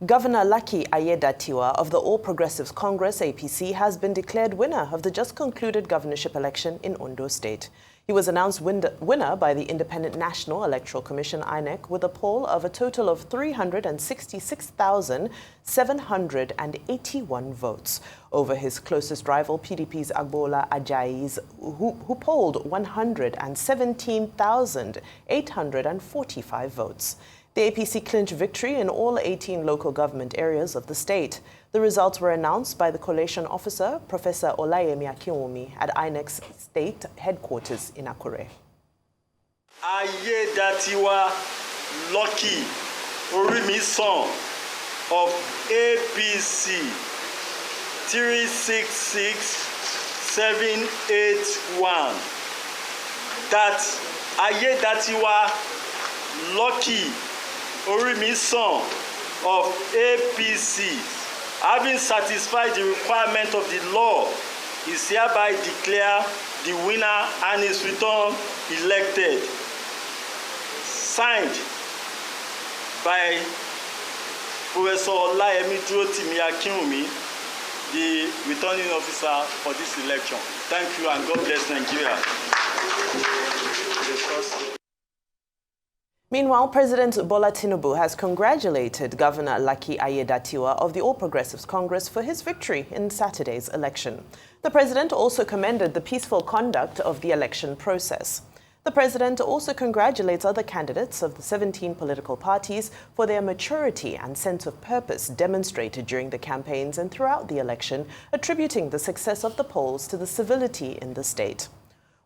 Governor Lucky Aiyedatiwa of the All Progressives Congress, APC, has been declared winner of the just concluded governorship election in Ondo State. He was announced winner by the Independent National Electoral Commission, INEC, with a poll of a total of 366,781 votes over his closest rival, PDP's Bola Tinubu, who polled 117,845 votes. The APC clinched victory in all 18 local government areas of the state. The results were announced by the collation officer, Professor Aiyedatiwa, at INEC's state headquarters in Akure. Aiyedatiwa Lucky Orimisan of APC 366781. That Aiyedatiwa Lucky Orimisan of APC, having satisfied the requirement of the law, is hereby declared the winner and is returned elected. Signed by Professor Aiyedatiwa, the returning officer for this election. Thank you and God bless Nigeria. Meanwhile, President Bola Tinubu has congratulated Governor Lucky Aiyedatiwa of the All Progressives Congress for his victory in Saturday's election. The president also commended the peaceful conduct of the election process. The president also congratulates other candidates of the 17 political parties for their maturity and sense of purpose demonstrated during the campaigns and throughout the election, attributing the success of the polls to the civility in the state.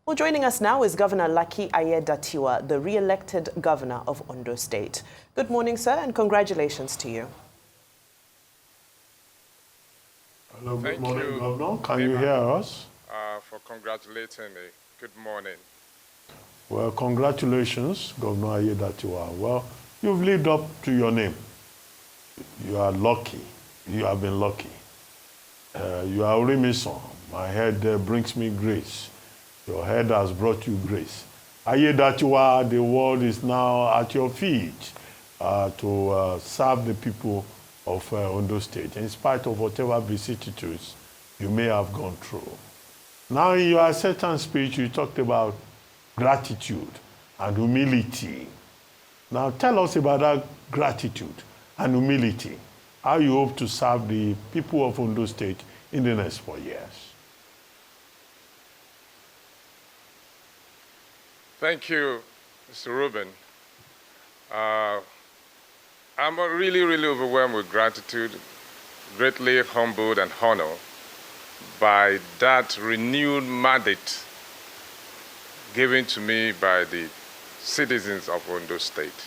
Well, joining us now is Governor Lucky Aiyedatiwa, the re-elected governor of Ondo State. Good morning, sir, and congratulations to you. Hello, good morning, Governor. Can you hear us? For congratulating me. Good morning. Well, congratulations, Governor Aiyedatiwa. Well, you've lived up to your name. You are lucky. You have been lucky. You are Orimisan. My head brings me grace. Your head has brought you grace. Aiyedatiwa, the world is now at your feet to serve the people of Ondo State, in spite of whatever vicissitudes you may have gone through. Now, in your acceptance speech, you talked about gratitude and humility. Now, tell us about that gratitude and humility, how you hope to serve the people of Ondo State in the next 4 years. Thank you, Mr. Rubin. I'm really overwhelmed with gratitude, greatly humbled and honored by that renewed mandate given to me by the citizens of Ondo State,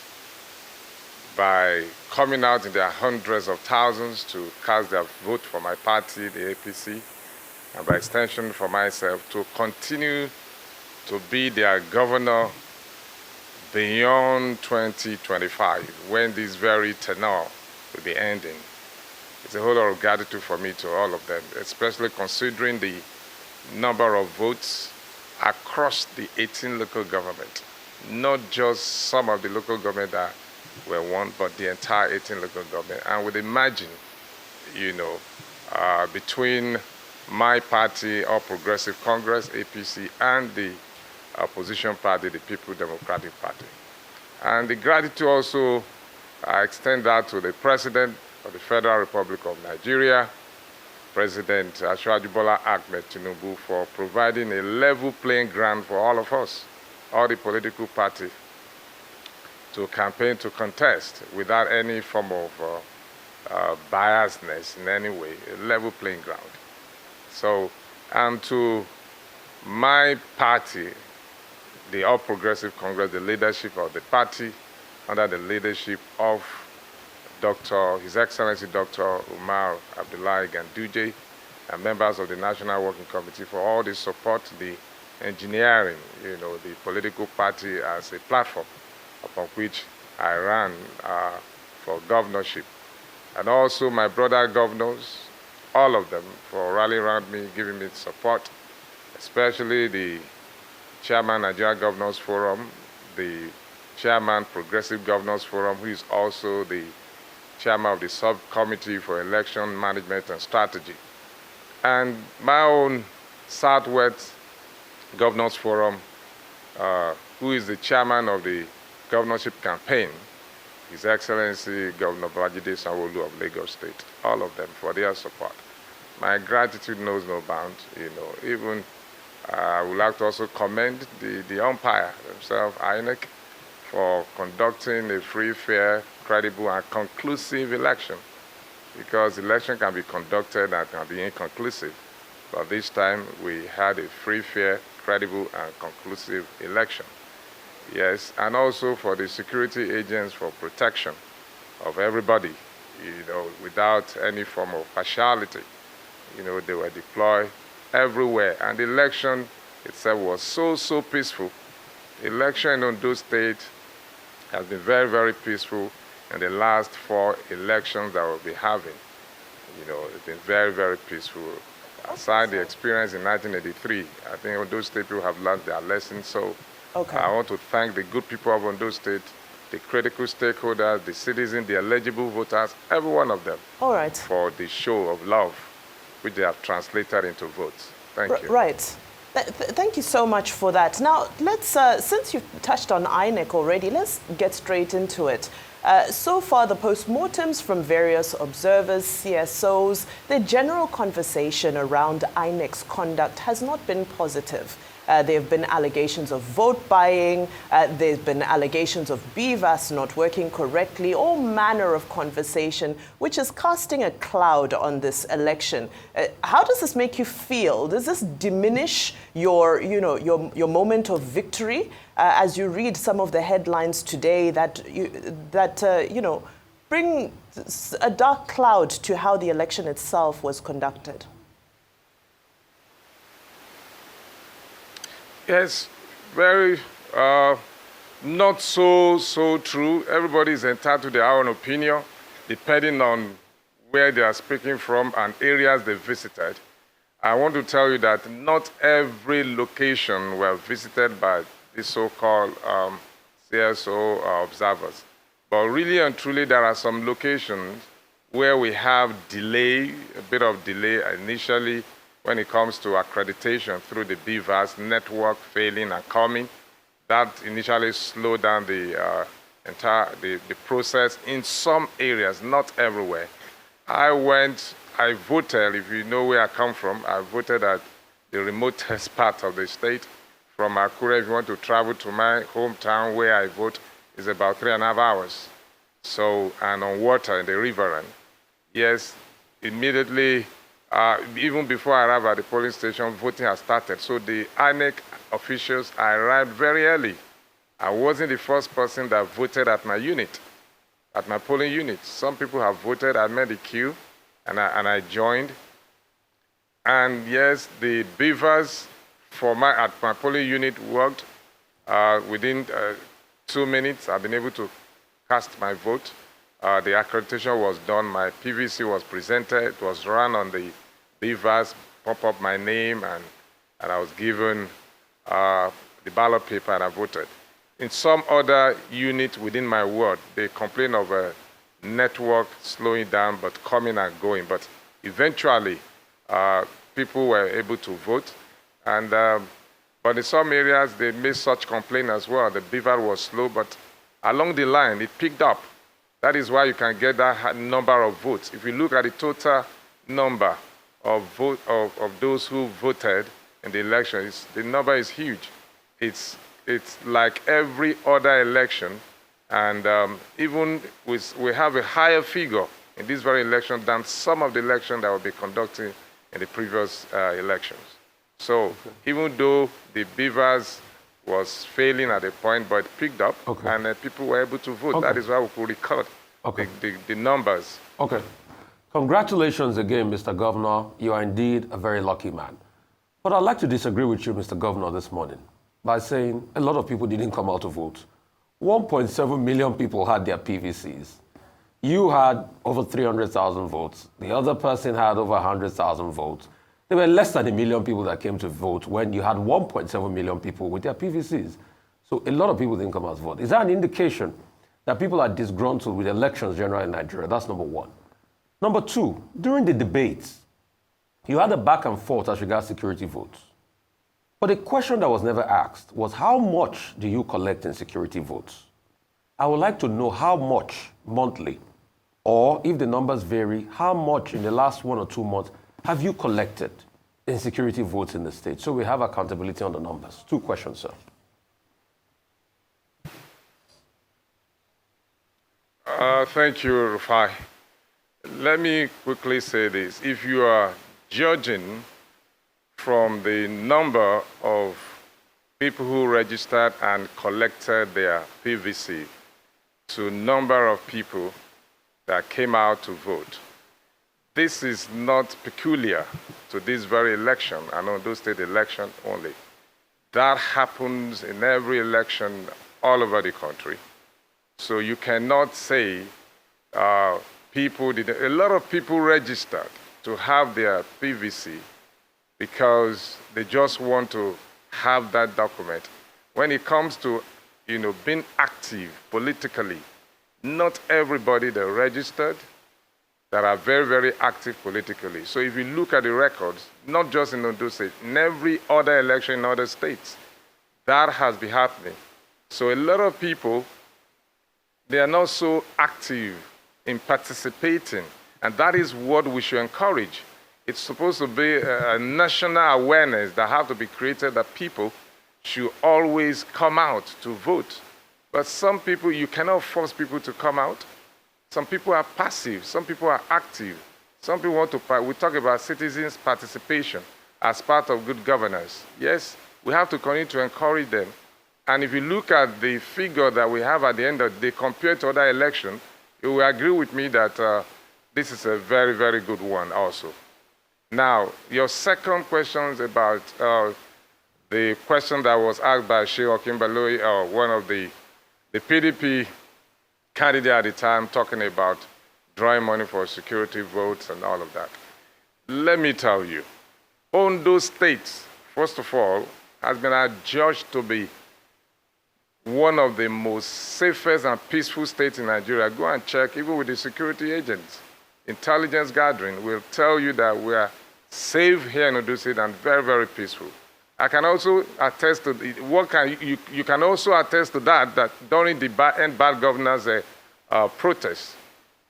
by coming out in their hundreds of thousands to cast their vote for my party, the APC, and by extension for myself to continue to be their governor beyond 2025, when this very tenure will be ending. It's a whole lot of gratitude for me to all of them, especially considering the number of votes across the 18 local government, not just some of the local government that were won, but the entire 18 local government. And would imagine, between my party, All Progressive Congress, APC, and the opposition party, the People Democratic Party. And the gratitude also, I extend that to the President of the Federal Republic of Nigeria, President Bola Tinubu, for providing a level playing ground for all of us, all the political parties, to campaign, to contest without any form of biasness in any way, a level playing ground. So, and to my party, the All Progressive Congress, the leadership of the party, under the leadership of His Excellency Dr. Umar Abdullahi Ganduje, and members of the National Working Committee for all the support, the engineering, the political party as a platform upon which I ran for governorship. And also my brother governors, all of them, for rallying around me, giving me support, especially the Chairman Nigeria Governors Forum, the Chairman Progressive Governors Forum, who is also the chairman of the subcommittee for election management and strategy. And my own Southwest Governors Forum, who is the chairman of the governorship campaign, His Excellency Governor Bola Tinubu of Lagos State, all of them for their support. My gratitude knows no bounds. Even I would like to also commend the umpire himself, INEC, for conducting a free, fair, credible, and conclusive election. Because election can be conducted and can be inconclusive. But this time we had a free, fair, credible, and conclusive election. Yes, and also for the security agents for protection of everybody, without any form of partiality. They were deployed everywhere, and the election itself was so peaceful. The election in Ondo State has been very, very peaceful in the last 4 elections that we'll be having. It's been very, very peaceful. Aside the experience in 1983, I think Ondo State people have learned their lessons. So I want to thank the good people of Ondo State, the critical stakeholders, the citizens, the eligible voters, every one of them, for the show of love which they have translated into votes. Thank you. Right. Thank you so much for that. Now, let's, since you've touched on INEC already, let's get straight into it. So far, the postmortems from various observers, CSOs, the general conversation around INEC's conduct has not been positive. There have been allegations of vote buying, there's been allegations of BVAS not working correctly, all manner of conversation, which is casting a cloud on this election. How does this make you feel? Does this diminish your moment of victory as you read some of the headlines today that bring a dark cloud to how the election itself was conducted? Yes, very not so true. Everybody is entitled to their own opinion, depending on where they are speaking from and areas they visited. I want to tell you that not every location were visited by the so-called CSO observers. But really and truly, there are some locations where we have delay, a bit of delay initially, when it comes to accreditation through the BVAS network failing and coming. That initially slowed down the process in some areas, not everywhere. I voted, if you know where I come from, I voted at the remotest part of the state. From Akure, if you want to travel to my hometown where I vote, is about 3.5 hours. So, and on water in the river. Yes, immediately, even before I arrived at the polling station, voting has started. So the INEC officials arrived very early. I wasn't the first person that voted at my unit, at my polling unit. Some people have voted. I made the queue, and I joined. And yes, the beavers at my polling unit worked. Within 2 minutes, I've been able to cast my vote. The accreditation was done, my PVC was presented, it was run on the beavers, pop up my name, and I was given the ballot paper and I voted. In some other unit within my ward, they complain of a network slowing down but coming and going. But eventually, people were able to vote. And but in some areas, they made such complaint as well. The beaver was slow, but along the line, it picked up. That is why you can get that number of votes. If you look at the total number of those who voted in the election, the number is huge. It's like every other election, and even we have a higher figure in this very election than some of the elections that will be conducted in the previous elections. So even though the beavers was failing at a point, but it picked up, and people were able to vote. That is why we could record the numbers. Okay. Congratulations again, Mr. Governor. You are indeed a very lucky man. But I'd like to disagree with you, Mr. Governor, this morning by saying a lot of people didn't come out to vote. 1.7 million people had their PVCs. You had over 300,000 votes. The other person had over 100,000 votes. There were less than 1 million people that came to vote when you had 1.7 million people with their PVCs. So a lot of people didn't come out to vote. Is that an indication that people are disgruntled with elections generally in Nigeria. That's number one. Number two, during the debates, you had a back and forth as regards security votes. But a question that was never asked was, how much do you collect in security votes? I would like to know how much monthly, or if the numbers vary, how much in the last 1 or 2 months have you collected in security votes in the state? So we have accountability on the numbers. 2 questions, sir. Thank you, Rufai. Let me quickly say this. If you are judging from the number of people who registered and collected their PVC to number of people that came out to vote, this is not peculiar to this very election, an Ondo State election only. That happens in every election all over the country. So you cannot say people did. A lot of people registered to have their PVC because they just want to have that document. When it comes to, being active politically, not everybody that registered that are very, very active politically. So if you look at the records, not just in Ondo State, in every other election in other states, that has been happening. So a lot of people, they are not so active in participating, and that is what we should encourage. It's supposed to be a national awareness that have to be created that people should always come out to vote. But some people, you cannot force people to come out. Some people are passive, some people are active. Some people want to, we talk about citizens' participation as part of good governance. Yes, we have to continue to encourage them. And if you look at the figure that we have at the end of the day compared to other elections, you will agree with me that this is a very, very good one also. Now, your second question is about the question that was asked by Sheikh Okinbaloyi, one of the PDP candidate at the time, talking about drawing money for security votes and all of that. Let me tell you, Ondo State, first of all, has been adjudged to be one of the most safest and peaceful states in Nigeria. Go and check, even with the security agents. Intelligence gathering will tell you that we are safe here in Ondo State and very, very peaceful. I can also attest to you can also attest to that during the bad governance protests,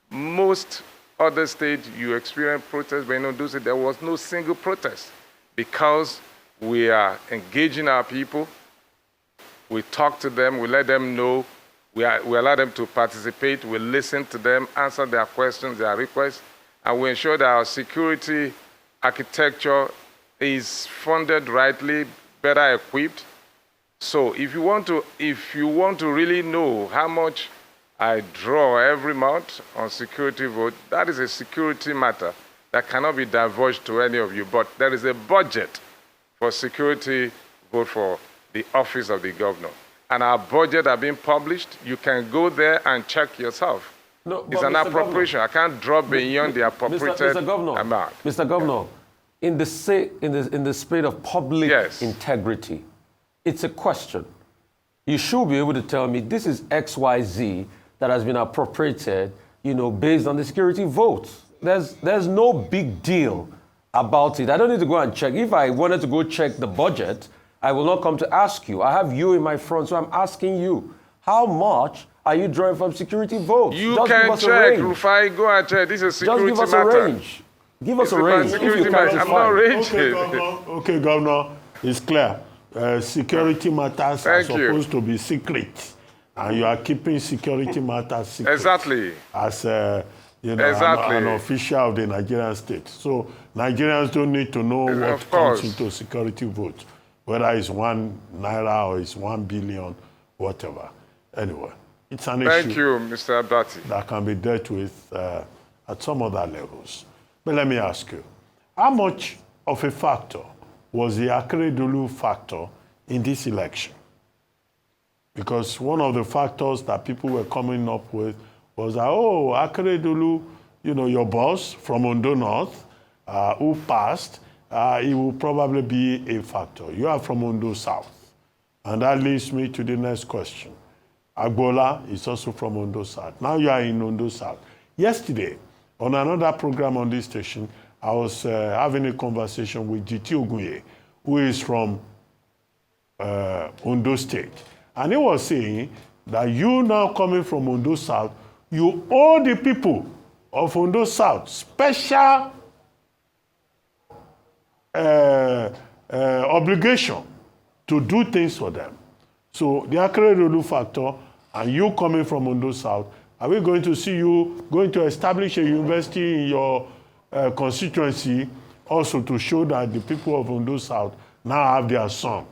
most other states you experience protests, but in Ondo State there was no single protest because we are engaging our people. We talk to them, we let them know, we allow them to participate, we listen to them, answer their questions, their requests, and we ensure that our security architecture is funded rightly, better equipped. So if you want to really know how much I draw every month on security vote, that is a security matter that cannot be divulged to any of you. But there is a budget for security vote for the office of the governor. And our budget are being published. You can go there and check yourself. No, it's an appropriation. Governor, I can't draw beyond the appropriated amount. Mr. Governor, in the spirit of public integrity, it's a question. You should be able to tell me this is XYZ that has been appropriated, based on the security votes. There's no big deal about it. I don't need to go and check. If I wanted to go check the budget, I will not come to ask you. I have you in my front, so I'm asking you, how much are you drawing from security votes? You can check, Rufai, go and check. This is a security matter. Just give us a range. Give us a range. If you I'm not ranging. Okay, Governor, it's clear. Security matters are supposed to be secret, and you are keeping security matters secret. Exactly. As an official of the Nigerian state. So Nigerians don't need to know what comes into security votes, whether it's 1 naira or it's 1 billion, whatever. Anyway, it's an issue. Thank you, Mr. Abati. That can be dealt with at some other levels. But let me ask you, how much of a factor was the Akeredolu factor in this election? Because one of the factors that people were coming up with was that, Akeredolu, your boss from Ondo North, who passed, it will probably be a factor. You are from Ondo South. And that leads me to the next question. Bola is also from Ondo South. Now you are in Ondo South. Yesterday, on another program on this station, I was having a conversation with GT Ogunye, who is from Ondo State. And he was saying that you now coming from Ondo South, you owe the people of Ondo South special obligation to do things for them. So the Akeredolu factor and you coming from Ondo South, are we going to see you going to establish a university in your constituency also to show that the people of Ondo South now have their son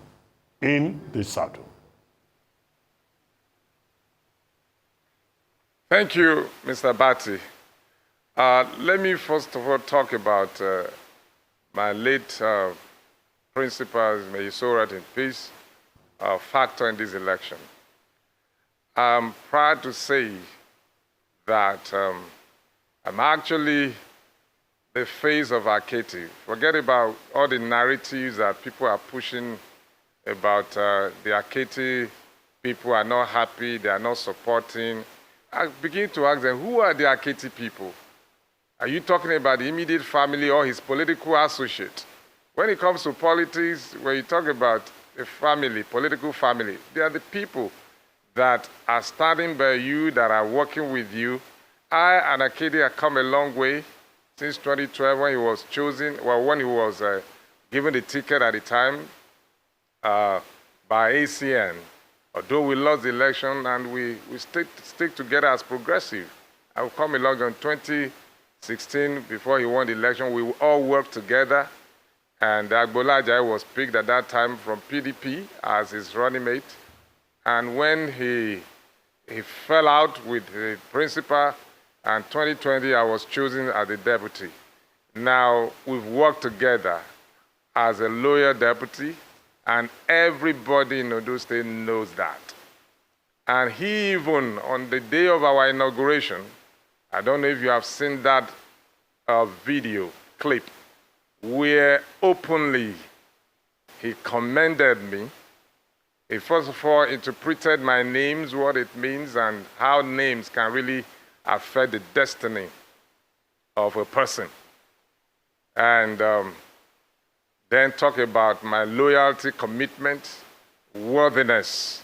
in the saddle? Thank you, Mr. Bati. Let me first of all talk about my late principal, may he so rest in peace, factor in this election. I'm proud to say that I'm actually the face of Aketi. Forget about all the narratives that people are pushing about the Aketi people are not happy, they are not supporting. I begin to ask them, who are the Aketi people? Are you talking about the immediate family or his political associate? When it comes to politics, when you talk about a family, political family, they are the people that are standing by you, that are working with you. I and Akedi have come a long way since 2012 when he was chosen, well, when he was given the ticket at the time by ACN. Although we lost the election and we stick together as progressive. I've come along in 2016 before he won the election. We all worked together, and Bola Tinubu was picked at that time from PDP as his running mate. And when he fell out with the principal, and 2020 I was chosen as the deputy. Now we've worked together as a loyal deputy, and everybody in Ondo State knows that. And he even, on the day of our inauguration, I don't know if you have seen that video clip, where openly he commended me. He first of all interpreted my names, what it means, and how names can really affect the destiny of a person. And then talk about my loyalty, commitment, worthiness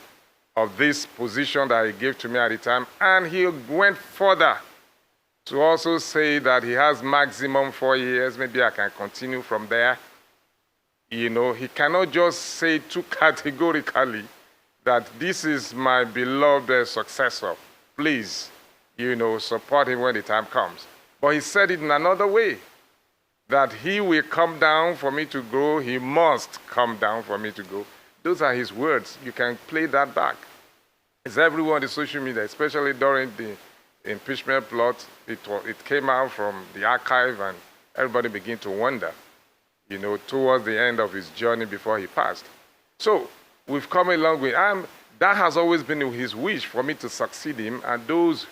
of this position that he gave to me at the time. And he went further to also say that he has maximum 4 years. Maybe I can continue from there. You know, he cannot just say too categorically that this is my beloved successor. Please, you know, support him when the time comes. But he said it in another way, that he will come down for me to go, he must come down for me to go. Those are his words. You can play that back. It's everyone on the social media, especially during the impeachment plot. It came out from the archive and everybody began to wonder, you know, towards the end of his journey before he passed. So we've come a long way. That has always been his wish for me to succeed him, and those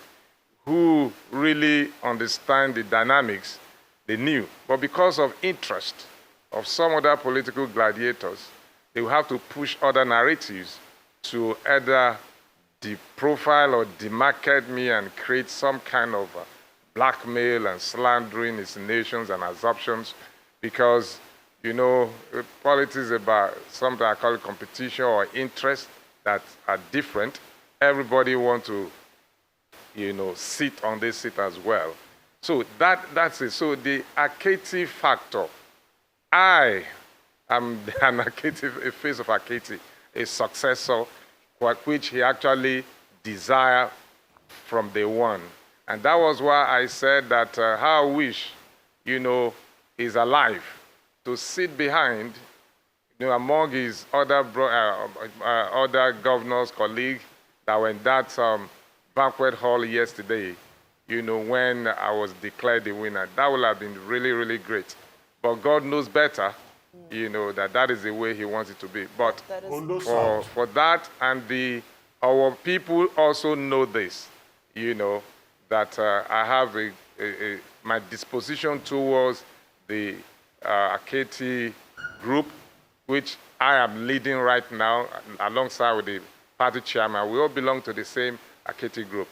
who really understand the dynamics, they knew. But because of interest of some other political gladiators, they will have to push other narratives to either deprofile or demarket me and create some kind of blackmail and slandering insinuations and assumptions, because, you know, politics is about something I call competition or interest that are different. Everybody wants to, you know, sit on this seat as well. So that's it. So the Aketi factor, I am an Aketi, a face of Aketi, a successor, which he actually desired from day one. And that was why I said that how I wish, you know, he's alive to sit behind, you know, among his other governors, colleagues that were in that banquet hall yesterday, you know, when I was declared the winner. That would have been really, really great. But God knows better, you know, that is the way he wants it to be. But for that, and our people also know this, you know, that I have my disposition towards the Aketi group, which I am leading right now alongside with the party chairman. We all belong to the same Akiti group.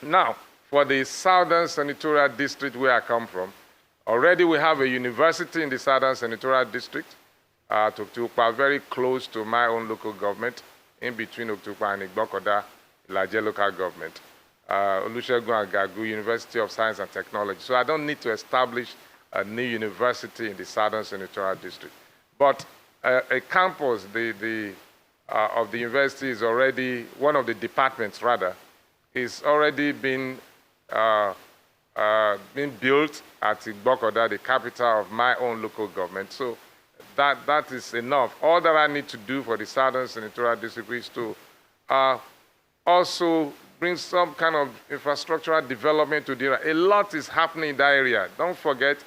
Now, for the Southern Senatorial District where I come from, already we have a university in the Southern Senatorial District, Tuktukpa, very close to my own local government, in between Tuktukpa and Igbokoda, Ilaje local government. Olusegun Agagu, University of Science and Technology. So I don't need to establish a new university in the Southern Senatorial District. But a campus of the university is already, one of the departments rather, is already being built at Igbokoda, the capital of my own local government. So that is enough. All that I need to do for the Southern Senatorial District is to also bring some kind of infrastructural development to the area. A lot is happening in that area. Don't forget,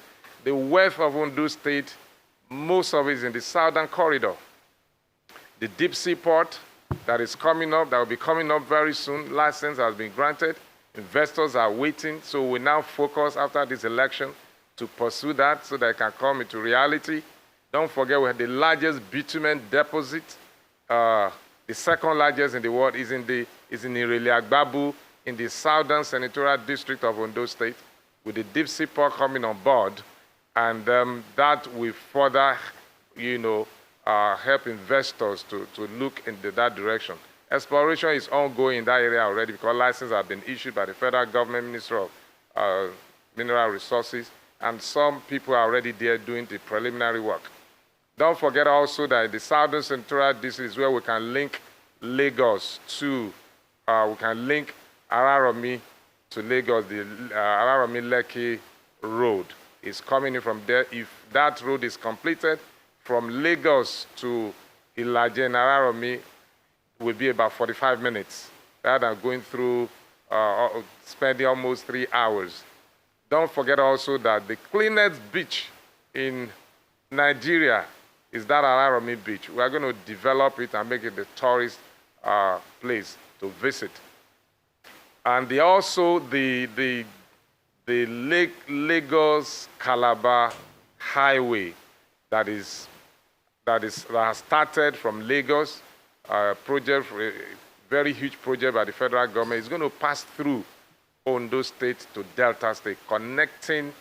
the wealth of Ondo State, most of it is in the southern corridor. The deep sea port that is coming up, that will be coming up very soon, license has been granted. Investors are waiting, so we now focus after this election to pursue that so that it can come into reality. Don't forget, we have the largest bitumen deposit. The second largest in the world is in Irele-Agbabu in the Southern Senatorial District of Ondo State, with the deep sea port coming on board, and that will further, help investors to look into that direction. Exploration is ongoing in that area already because licenses have been issued by the federal government, Ministry of Mineral Resources, and some people are already there doing the preliminary work. Don't forget also that the Southern Senatorial District is where we can link Lagos to, we can link Araromi to Lagos. The Araromi-Lekki road is coming in from there. If that road is completed, from Lagos to Ilaje and Araromi will be about 45 minutes, rather than going through, spending almost 3 hours. Don't forget also that the cleanest beach in Nigeria is that Araromi beach. We are going to develop it and make it the tourist place to visit. And also the Lagos-Calabar highway that has started from Lagos, project, a very huge project by the federal government, is going to pass through Ondo State to Delta State, connecting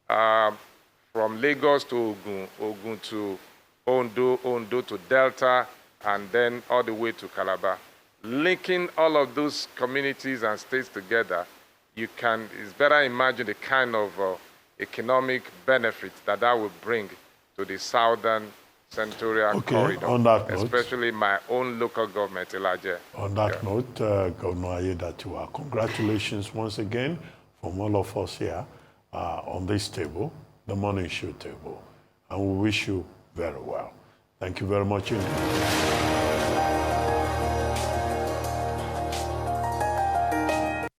from Lagos to Ogun, Ogun to Ondo, Ondo to Delta, and then all the way to Calabar. Linking all of those communities and states together, it's better imagine the kind of economic benefit that will bring to the Southern Senatorial corridor, on that note, especially my own local government, Ilaje. On that note, Governor Aiyedatiwa, congratulations once again from all of us here on this table, the Morning Show table, and we wish you very well. Thank you very much indeed.